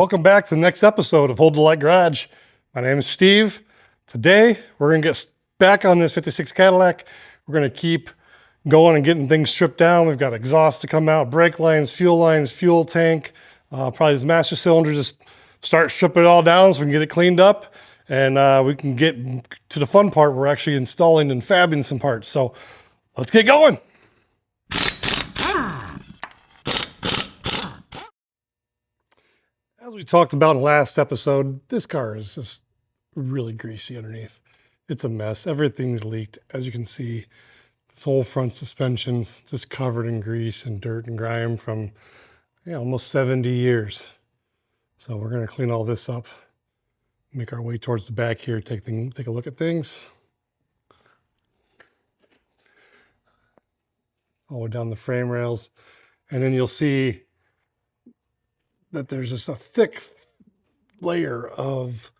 Welcome back to the next episode of Hold the Light Garage. My name is Steve. Today, we're going to get back on this 56 Cadillac. We're going to keep going and getting things stripped down. We've got exhaust to come out, brake lines, fuel tank, probably this master cylinder. Just start stripping it all down so we can get it cleaned up. And we can get to the fun part. We're actually installing and fabbing some parts. So let's get going. As we talked about in the last episode, this car is just really greasy underneath. It's a mess. Everything's leaked. As you can see, this whole front suspension's just covered in grease and dirt and grime from almost 70 years. So we're going to clean all this up, make our way towards the back here, take a look at things. All the way down the frame rails. And then you'll see that there's just a thick layer of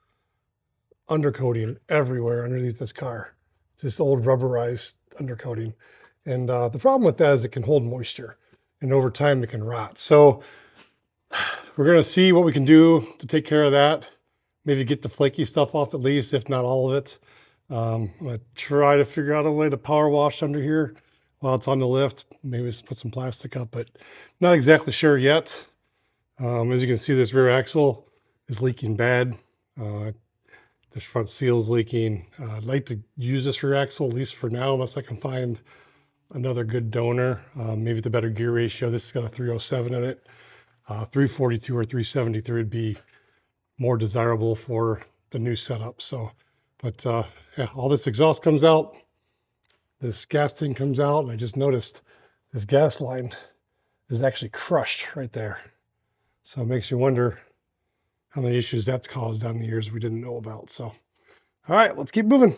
undercoating everywhere underneath this car. It's this old rubberized undercoating. And the problem with that is it can hold moisture, and over time it can rot. So we're going to see what we can do to take care of that. Maybe get the flaky stuff off at least, if not all of it. I'm going to try to figure out a way to power wash under here while it's on the lift. Maybe just put some plastic up, but not exactly sure yet. As you can see, this rear axle is leaking bad. This front seal's leaking. I'd like to use this rear axle, at least for now, unless I can find another good donor. Maybe the better gear ratio. This has got a 307 in it. 342 or 373 would be more desirable for the new setup. So, but yeah, all this exhaust comes out. This gas tank comes out. And I just noticed this gas line is actually crushed right there. So it makes you wonder how many issues that's caused down the years we didn't know about. So, all right, let's keep moving.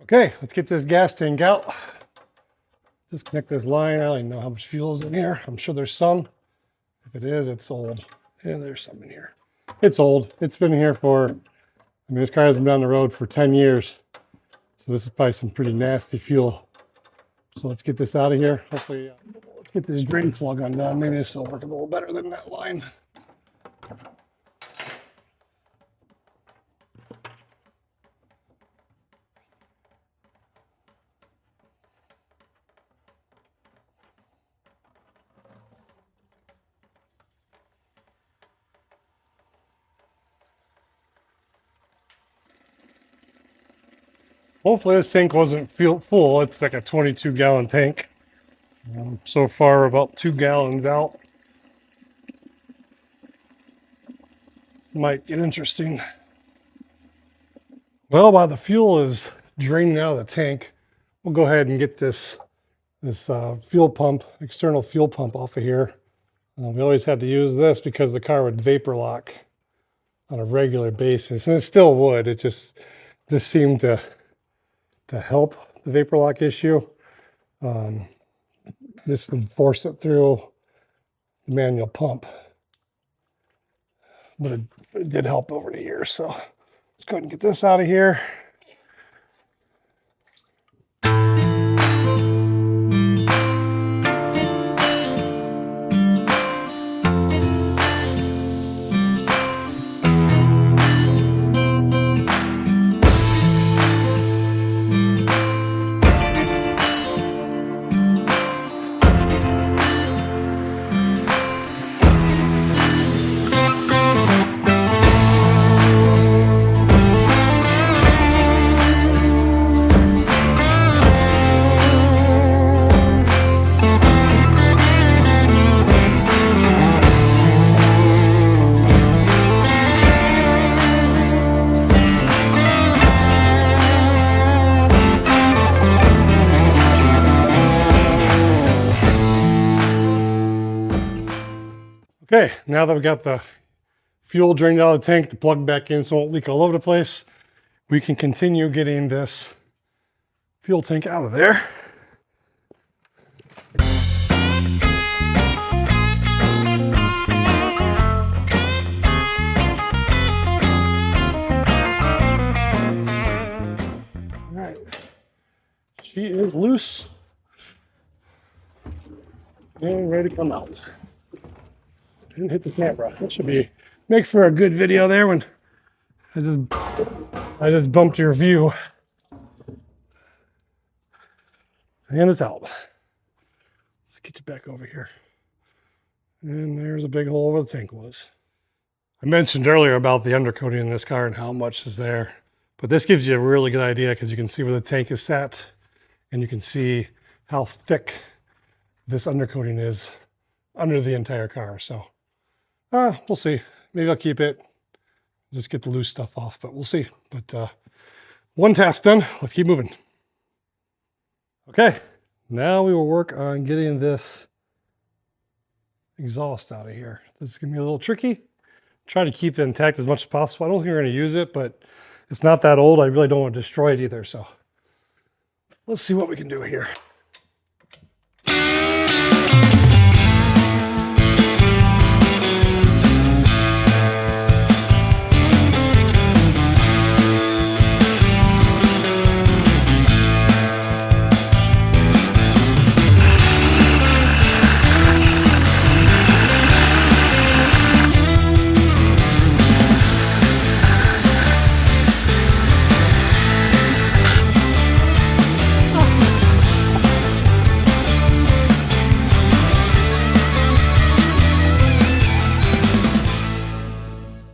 Okay, let's get this gas tank out. Disconnect this line. I don't even know how much fuel is in here. I'm sure there's some. If it is, it's old. Yeah, there's some in here. It's old. It's been here for, this car has been down the road for 10 years. So this is probably some pretty nasty fuel. So let's get this out of here. Hopefully, let's get this drain plug undone. Maybe this will work a little better than that line. Hopefully this tank wasn't full. It's like a 22-gallon tank. So far, about 2 gallons out. This might get interesting. Well, while the fuel is draining out of the tank, we'll go ahead and get this fuel pump, external fuel pump off of here. We always had to use this because the car would vapor lock on a regular basis, and it still would. It just, this seemed to help the vapor lock issue. This would force it through the manual pump, but it did help over the years. So let's go ahead and get this out of here. Okay, now that we got the fuel drained out of the tank, the plug back in so it won't leak all over the place, we can continue getting this fuel tank out of there. All right, she is loose. and ready to come out. Didn't hit the camera. That should make for a good video there when I just bumped your view. And it's out. Let's get you back over here. And there's a big hole where the tank was. I mentioned earlier about the undercoating in this car and how much is there. But this gives you a really good idea because you can see where the tank is set and you can see how thick this undercoating is under the entire car. So we'll see. Maybe I'll keep it. Just get the loose stuff off, but we'll see. But one task done. Let's keep moving. Okay, now we will work on getting this exhaust out of here. This is gonna be a little tricky. Try to keep it intact as much as possible. I don't think we're gonna use it, but it's not that old. I really don't want to destroy it either. So let's see what we can do here.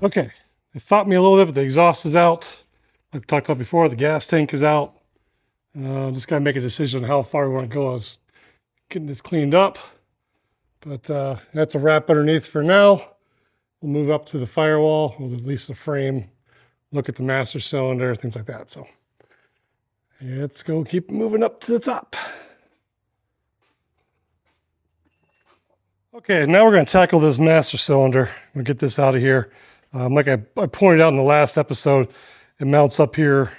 Okay, it fought me a little bit, but the exhaust is out. Like we talked about before, the gas tank is out. Just got to make a decision on how far we want to go. I was getting this cleaned up, but that's a wrap underneath for now. We'll move up to the firewall with at least the frame, look at the master cylinder, things like that. So let's go keep moving up to the top. Okay, now we're going to tackle this master cylinder. We'll get this out of here. Like I pointed out in the last episode, it mounts up here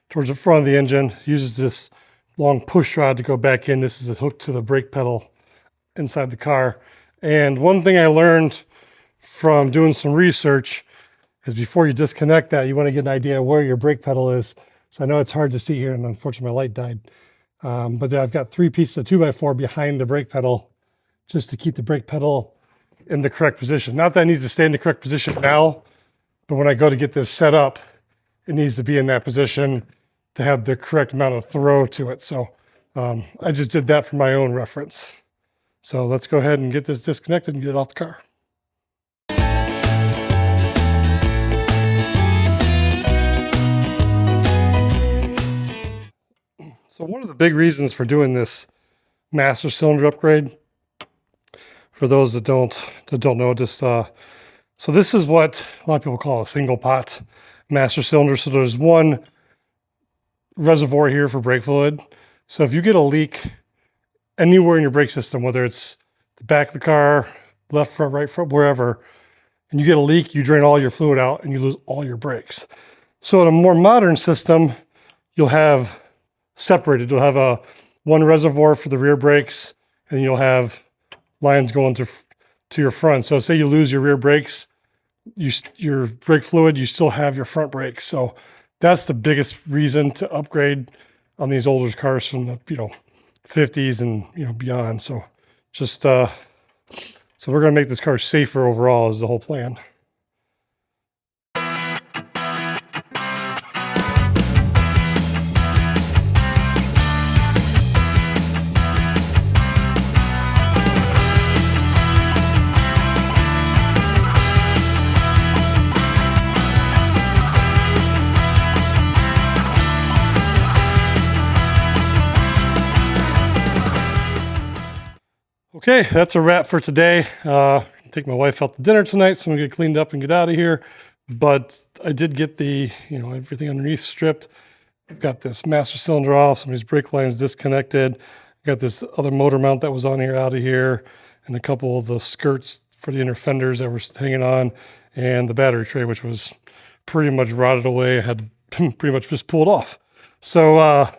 towards the front of the engine, uses this long push rod to go back in. This is a hook to the brake pedal inside the car. And one thing I learned from doing some research is before you disconnect that, you want to get an idea where your brake pedal is. So I know it's hard to see here, and unfortunately my light died. But I've got 3 pieces of 2x4 behind the brake pedal just to keep the brake pedal in the correct position. Not that it needs to stay in the correct position now, but when I go to get this set up, it needs to be in that position to have the correct amount of throw to it. So I just did that for my own reference. So let's go ahead and get this disconnected and get it off the car. So one of the big reasons for doing this master cylinder upgrade, for those that don't know, just so this is what a lot of people call a single pot master cylinder. So there's one reservoir here for brake fluid. So if you get a leak anywhere in your brake system, whether it's the back of the car, left front, right front, wherever, and you get a leak, you drain all your fluid out and you lose all your brakes. So in a more modern system, you'll have separated. You'll have one reservoir for the rear brakes, and you'll have lines going to your front. So say you lose your rear brakes, your brake fluid, you still have your front brakes. So that's the biggest reason to upgrade on these older cars from the 50s and beyond. So just so we're going to make this car safer overall is the whole plan. Okay, that's a wrap for today. Take my wife out to dinner tonight, so I'm gonna get cleaned up and get out of here. But I did get the, everything underneath stripped. I've got this master cylinder off, some of these brake lines disconnected. I got this other motor mount that was on here out of here, and a couple of the skirts for the inner fenders that were hanging on, and the battery tray, which was pretty much rotted away. I had pretty much just pulled off. So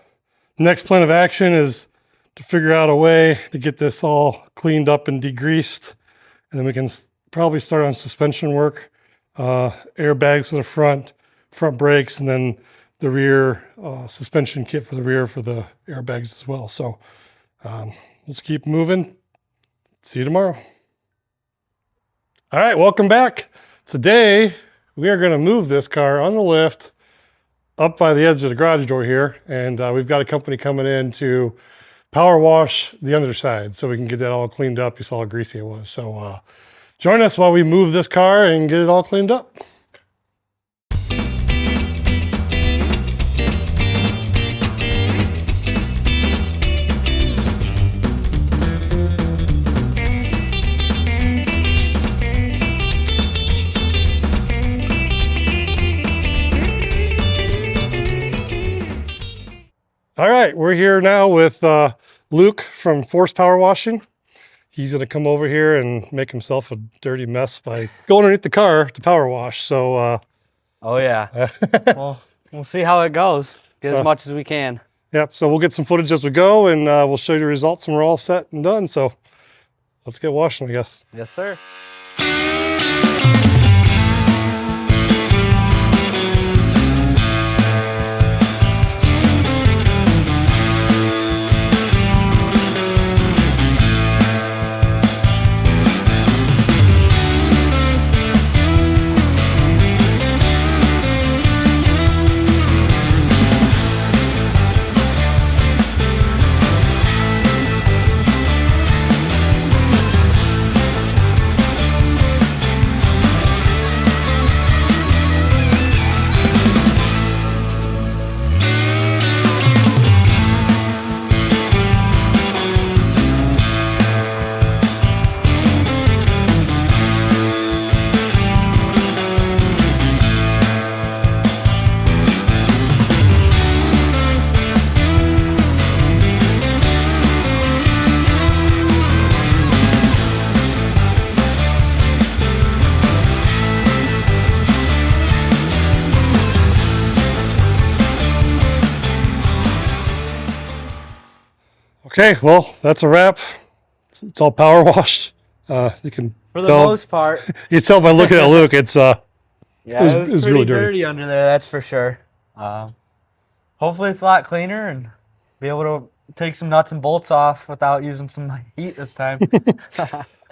next plan of action is to figure out a way to get this all cleaned up and degreased. And then we can probably start on suspension work, airbags for the front brakes, and then the rear suspension kit for the rear for the airbags as well. So let's keep moving See you tomorrow. All right, welcome back. Today, we are going to move this car on the lift up by the edge of the garage door here. And we've got a company coming in to power wash the underside so we can get that all cleaned up. You saw how greasy it was. So join us while we move this car and get it all cleaned up. All right, we're here now with Luke from Force Power Washing. He's going to come over here and make himself a dirty mess by going underneath the car to power wash. So, oh yeah, well, we'll see how it goes. Get as much as we can. Yep. So we'll get some footage as we go, and we'll show you the results when we're all set and done. So let's get washing, I guess. Yes, sir. Okay, well, that's a wrap. It's all power washed. You can for the most part. You can tell by looking at Luke, it's yeah, it was pretty really dirty under there, that's for sure. Hopefully it's a lot cleaner and be able to take some nuts and bolts off without using some heat this time.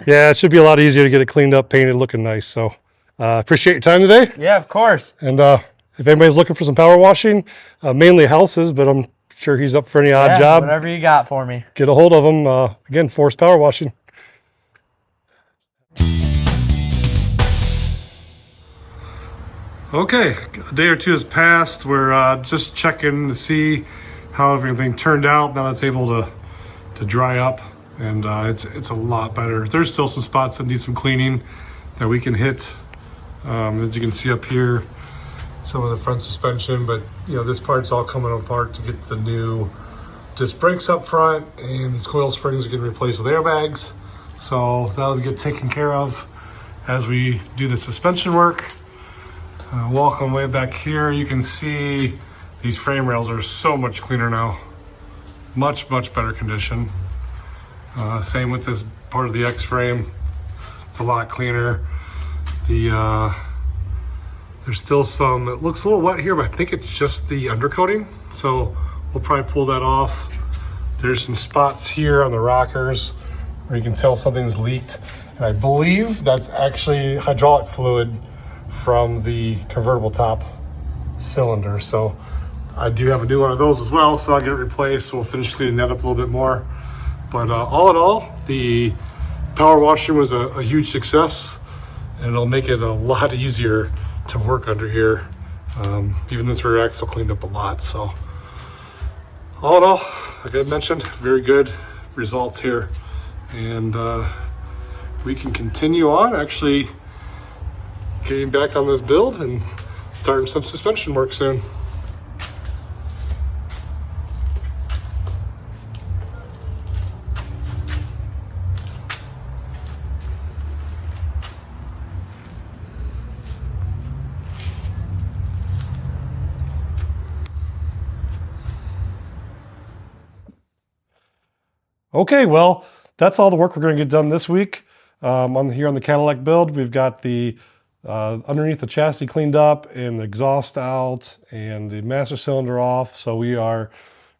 Yeah, it should be a lot easier to get it cleaned up, painted, looking nice. So appreciate your time today. Yeah, of course. And if anybody's looking for some power washing, mainly houses, but I'm sure he's up for any odd job. Whatever you got for me. Get a hold of him. Again, Force Power Washing. Okay, a day or two has passed. We're just checking to see how everything turned out. Now it's able to dry up, and it's a lot better. There's still some spots that need some cleaning that we can hit. As you can see up here, some of the front suspension, but this part's all coming apart to get the new disc brakes up front, and these coil springs are getting replaced with airbags. So that'll get taken care of as we do the suspension work. Walking way back here, you can see these frame rails are so much cleaner now. Much better condition. Same with this part of the X-frame. It's a lot cleaner. There's still some, it looks a little wet here, but I think it's just the undercoating. So we'll probably pull that off. There's some spots here on the rockers where you can tell something's leaked. And I believe that's actually hydraulic fluid from the convertible top cylinder. So I do have a new one of those as well, so I'll get it replaced. So we'll finish cleaning that up a little bit more. But all in all, the power washing was a huge success, and it'll make it a lot easier to work under here. Even this rear axle cleaned up a lot. So all in all, like I mentioned, very good results here. And we can continue on actually getting back on this build and starting some suspension work soon. Okay, well, that's all the work we're going to get done this week. Here on the Cadillac build, we've got the underneath the chassis cleaned up and the exhaust out and the master cylinder off. So we are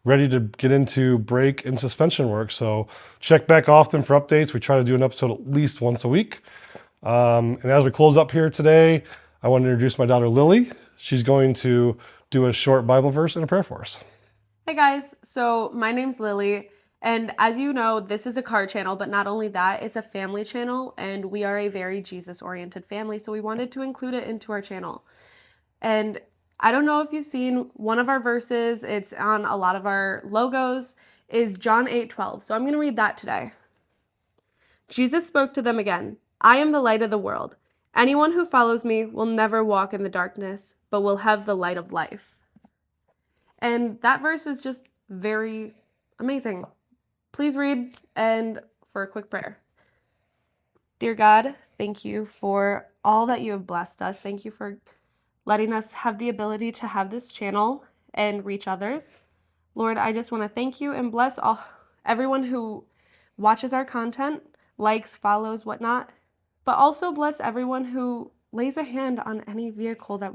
ready to get into break and suspension work. So check back often for updates. We try to do an episode at least once a week. And as we close up here today, I want to introduce my daughter, Lily. She's going to do a short Bible verse and a prayer for us. Hey guys, so my name's Lily, and as you know, this is a car channel, but not only that, it's a family channel, and we are a very Jesus-oriented family, so we wanted to include it into our channel. And I don't know if you've seen one of our verses, it's on a lot of our logos, is John 8:12. So I'm going to read that today. Jesus spoke to them again. I am the light of the world. Anyone who follows me will never walk in the darkness, but will have the light of life. And that verse is just very amazing. Please read and for a quick prayer. Dear God, thank you for all that you have blessed us. Thank you for letting us have the ability to have this channel and reach others. Lord, I just want to thank you and bless everyone who watches our content, likes, follows, whatnot, but also bless everyone who lays a hand on any vehicle that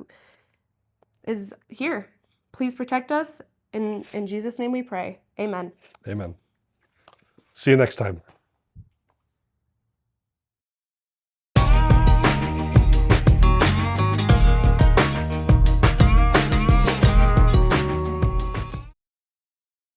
is here. Please protect us. In Jesus' name we pray. Amen. Amen. See you next time.